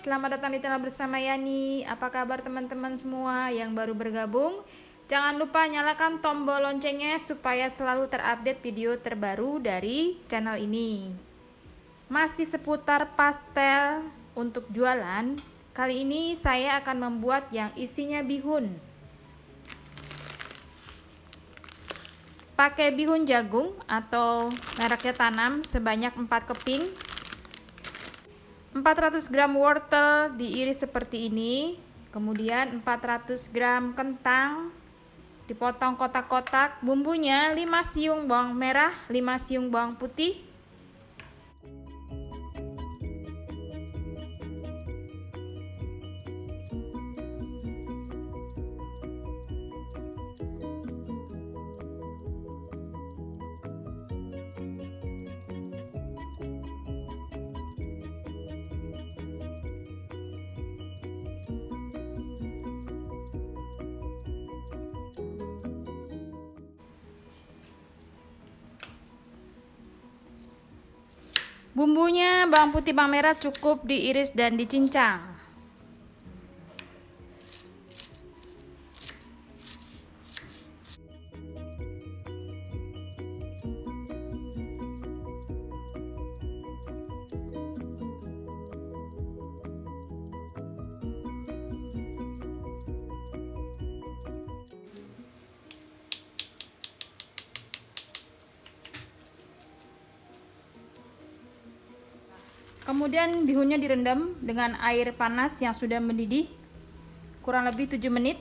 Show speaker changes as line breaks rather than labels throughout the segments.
selamat datang di channel bersama Yani. Apa kabar teman-teman semua yang baru bergabung? Jangan lupa nyalakan tombol loncengnya supaya selalu terupdate video terbaru dari channel ini. Masih seputar pastel untuk jualan. Kali ini saya akan membuat yang isinya bihun. Pakai bihun jagung atau mereknya Tanam sebanyak 4 keping. 400 gram wortel diiris seperti ini, kemudian 400 gram kentang dipotong kotak-kotak. Bumbunya 5 siung bawang merah, 5 siung bawang putih, bumbunya bawang putih bawang merah cukup diiris dan dicincang. Kemudian bihunnya direndam dengan air panas yang sudah mendidih kurang lebih 7 menit.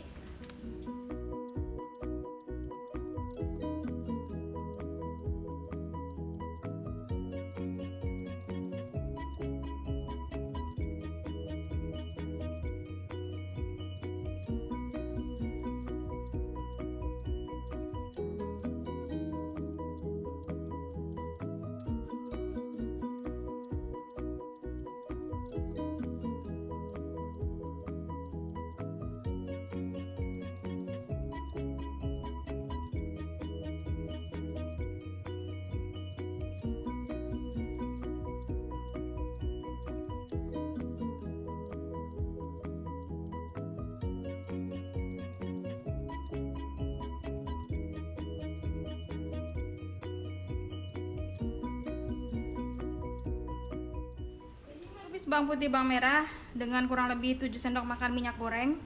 Bawang putih bawang merah dengan kurang lebih 7 sendok makan minyak goreng.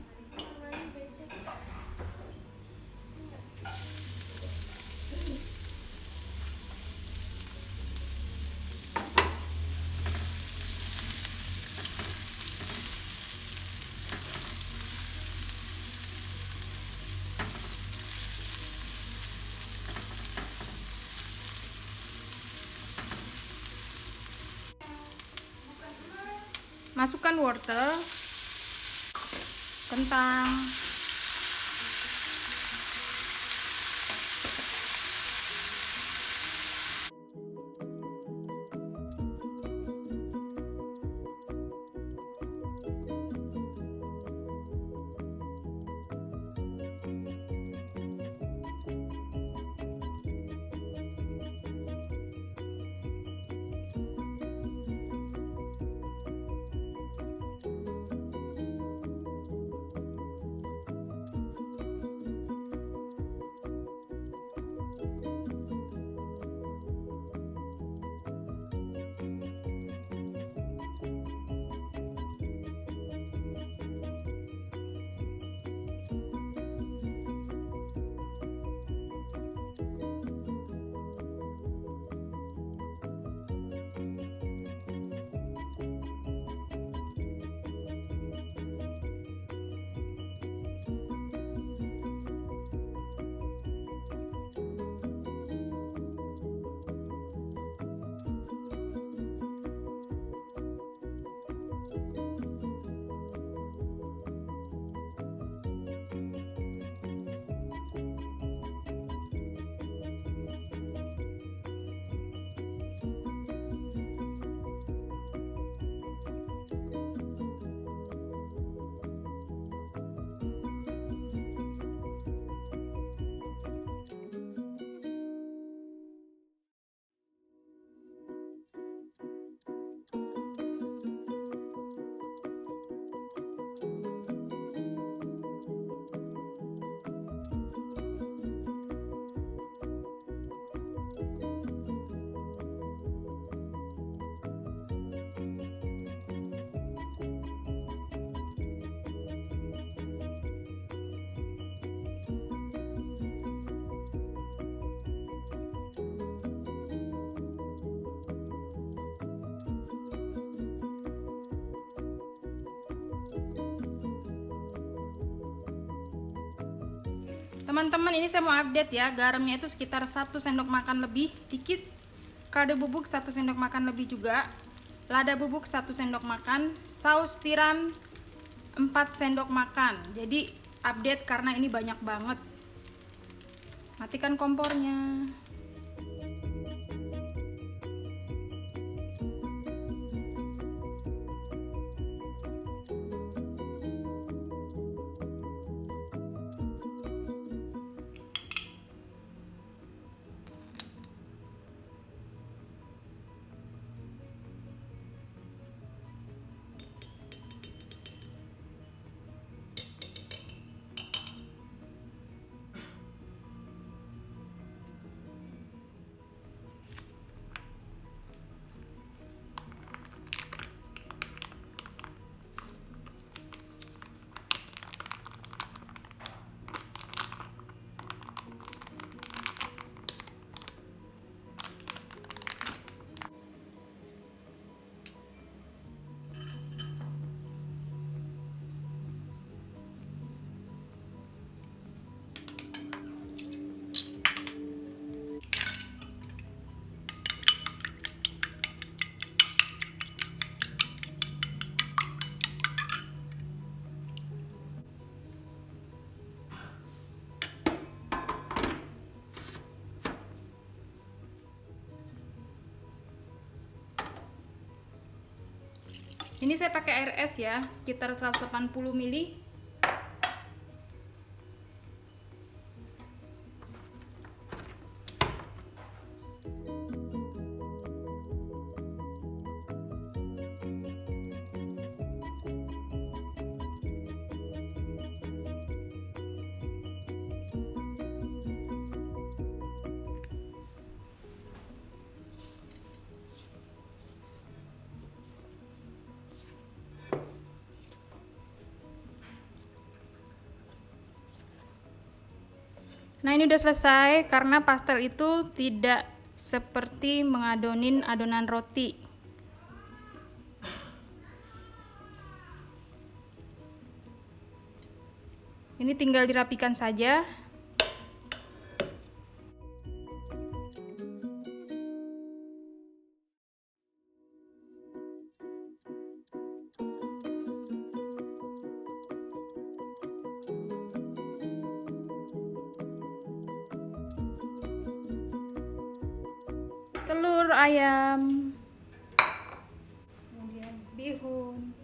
Masukkan wortel, kentang, Teman-teman, ini saya mau update ya. Garamnya itu sekitar 1 sendok makan lebih dikit. Kaldu bubuk 1 sendok makan lebih juga. Lada bubuk 1 sendok makan. Saus tiram 4 sendok makan. Jadi update karena ini banyak banget. Matikan kompornya. Ini saya pakai air es ya, sekitar 180 ml. Nah, ini udah selesai karena pastel itu tidak seperti mengadonin adonan roti. Ini tinggal dirapikan saja. Telur ayam, kemudian bihun,